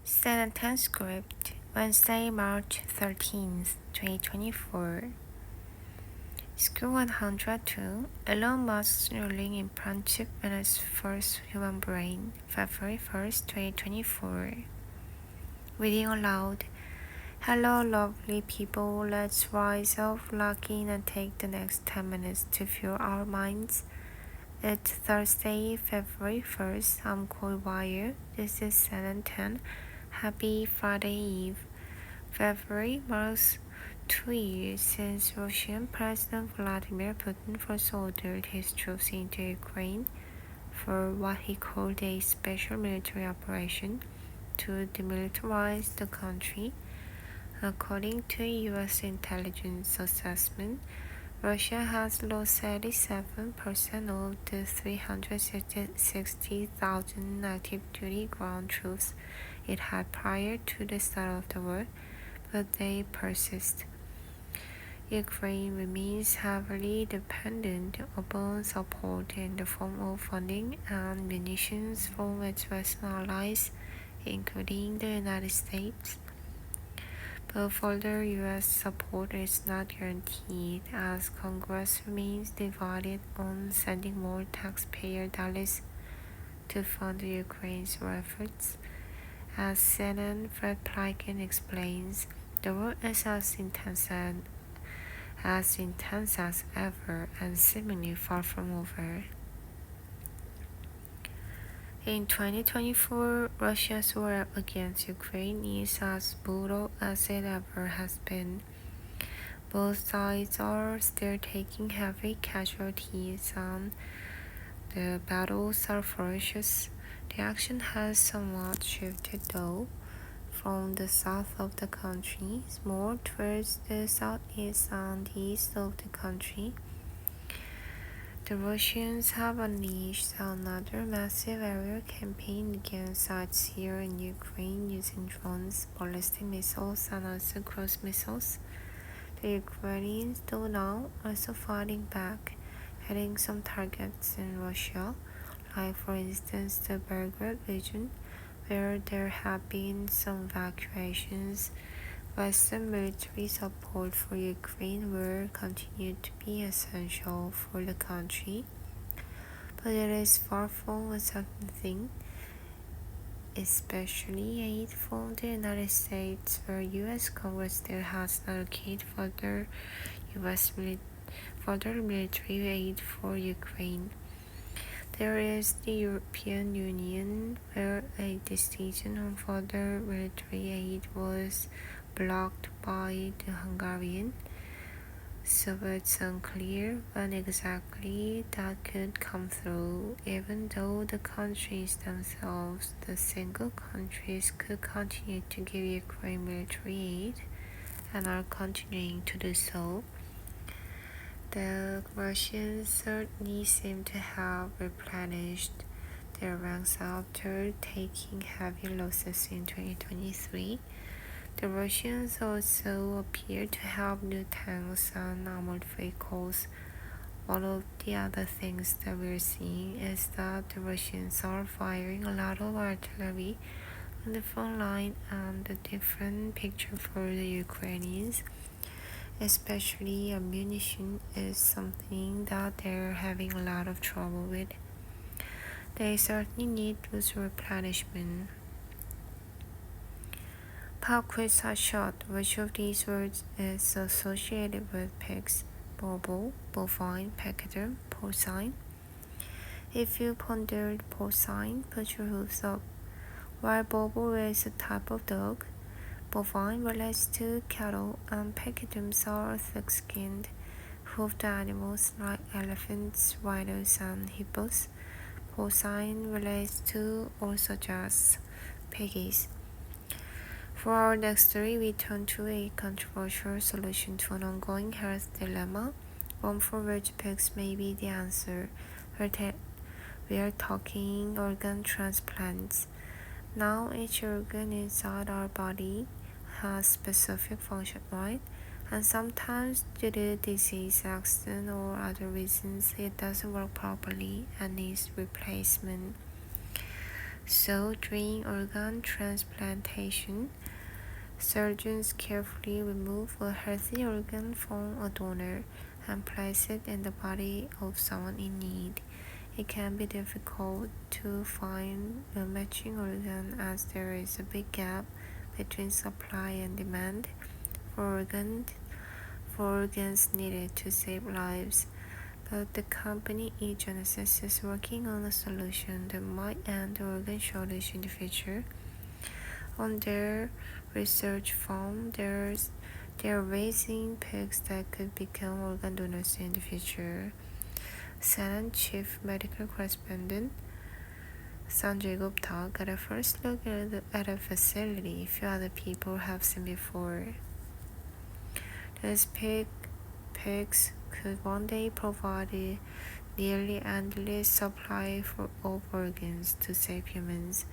Senate transcript, Wednesday, March 13th, 2024. School 102, Elon Musk's ruling implanted in his first human brain, February 1st, 2024. Reading aloud. Hello, lovely people. Let's rise up, login, and take the next 10 minutes to fuel our minds. It's Thursday, February 1st. I'm Cold Wire. This is 7:10. Happy Friday Eve. February marks 2 years since Russian President Vladimir Putin first ordered his troops into Ukraine for what he called a special military operation to demilitarize the country. According to U.S. intelligence assessment, Russia has lost 87% of the 360,000 active duty ground troops it had prior to the start of the war, but they persist. Ukraine remains heavily dependent upon support in the form of funding and munitions from its Western allies, including the United States. But further U.S. support is not guaranteed as Congress remains divided on sending more taxpayer dollars to fund Ukraine's efforts. As CNN Fred Pliken explains, the war is as intense as ever and seemingly far from over. In 2024, Russia's war against Ukraine is as brutal as it ever has been. Both sides are still taking heavy casualties and the battles are ferocious. The action has somewhat shifted though, from the south of the country more towards the southeast and east of the country. The Russians have unleashed another massive aerial campaign against sites here in Ukraine using drones, ballistic missiles, and also cruise missiles. The Ukrainians, though now, also fighting back, hitting some targets in Russia, like for instance the Belgrade region, where there have been some evacuations. Western military support for Ukraine will continue to be essential for the country, but it is far from a certain thing, especially aid from the United States, where U.S. Congress still has allocated further military aid for Ukraine. There is the European Union, where a decision on further military aid was blocked by the Hungarian, so it's unclear when exactly that could come through, even though the countries themselves, the single countries, could continue to give Ukraine military aid and are continuing to do so. The Russians certainly seem to have replenished their ranks after taking heavy losses in 2023. The Russians also appear to have new tanks and armored vehicles. One of the other things that we're seeing is that the Russians are firing a lot of artillery on the front line, and a different picture for the Ukrainians. Especially ammunition is something that they're having a lot of trouble with. They certainly need those replenishment. Pop quiz are short. Which of these words is associated with pigs? Bobo, bovine, pachyderm, porcine. If you pondered porcine, put your hooves up. While bobo is a type of dog, bovine relates to cattle, and pachyderms are thick-skinned, hoofed animals like elephants, rhinos, and hippos. Porcine relates to orsojas, piggies. For our next story, we turn to a controversial solution to an ongoing health dilemma, one for which pigs may be the answer. We are talking organ transplants. Now, each organ inside our body has specific function, right? And sometimes due to disease, accident, or other reasons, it doesn't work properly and needs replacement. So during organ transplantation, surgeons carefully remove a healthy organ from a donor and place it in the body of someone in need. It can be difficult to find a matching organ as there is a big gap between supply and demand for organs needed to save lives. But the company eGenesis is working on a solution that might end the organ shortage in the future. On their research farm, they're raising pigs that could become organ donors in the future. CNN chief medical correspondent Sanjay Gupta got a first look at a facility few other people have seen before. These pigs could one day provide a nearly endless supply of organs to save humans.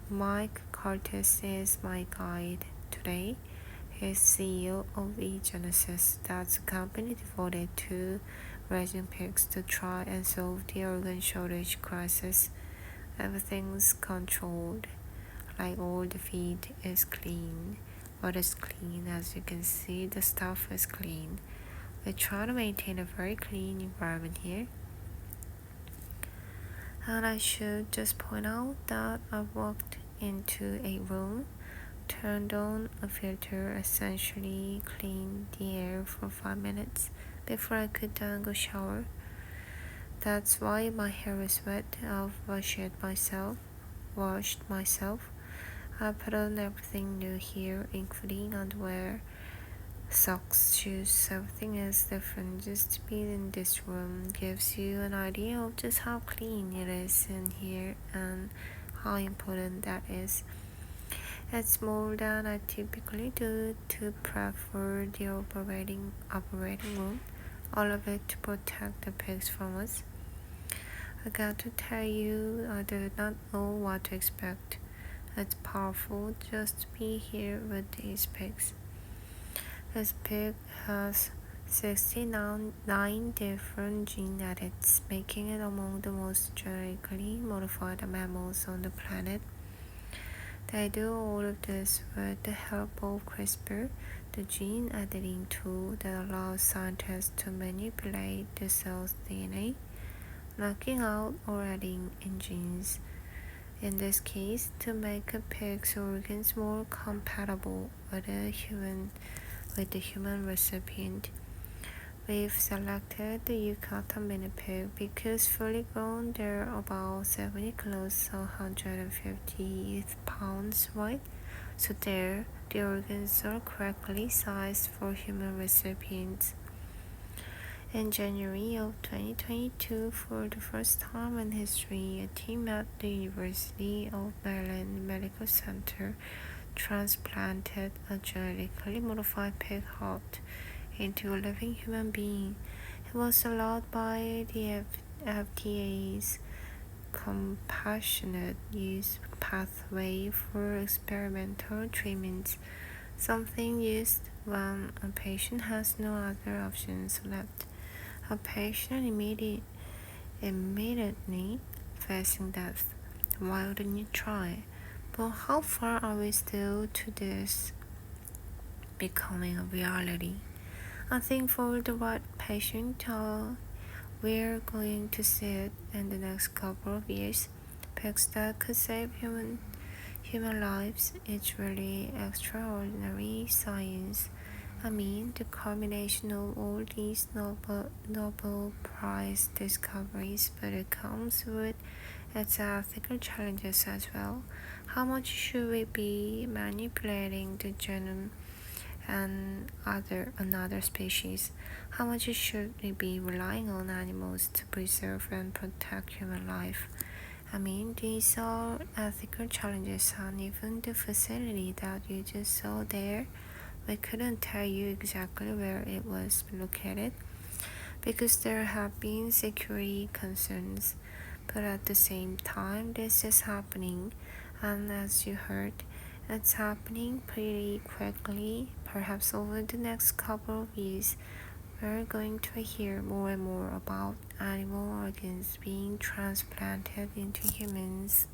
Mike Curtis is my guide today. He's CEO of eGenesis, that's a company devoted to raising pigs to try and solve the organ shortage crisis. Everything's controlled, like all the feed is clean. What is clean? As you can see, the stuff is clean. We try to maintain a very clean environment here. And I should just point out that I walked into a room, turned on a filter, essentially cleaned the air for 5 minutes before I could then go shower. That's why my hair is wet. I've washed myself. I put on everything new here, including underwear, socks, shoes. Everything is different. Just to be in this room gives you an idea of just how clean it is in here and how important that is. It's more than I typically do to prep for the operating room, all of it to protect the pigs from us. I got to tell you, I did not know what to expect. It's powerful just to be here with these pigs. This pig has 69 different gene edits, making it among the most genetically modified mammals on the planet. They do all of this with the help of CRISPR, the gene editing tool that allows scientists to manipulate the cell's DNA, knocking out or adding in genes. In this case, to make a pig's organs more compatible with the human recipient. We've selected the Yucatan mini pig because fully grown they're about 70 kilos, 150 pounds, right? So there, the organs are correctly sized for human recipients. In January of 2022, for the first time in history, a team at the University of Maryland Medical Center transplanted a genetically modified pig heart into a living human being. It was allowed by the FDA's compassionate use pathway for experimental treatments, something used when a patient has no other options left. A patient immediately facing death. Why wouldn't you try? But how far are we still to this becoming a reality? I think for the right patient, we're going to see it in the next couple of years. Pigs that could save human lives. It's really extraordinary science. I mean, the combination of all these Nobel Prize discoveries, but it comes with its ethical challenges as well. How much should we be manipulating the genome and another species? How much should we be relying on animals to preserve and protect human life? I mean, these are ethical challenges, and even the facility that you just saw there, we couldn't tell you exactly where it was located because there have been security concerns. But at the same time, this is happening, and as you heard, it's happening pretty quickly. Perhaps over the next couple of years, we're going to hear more and more about animal organs being transplanted into humans.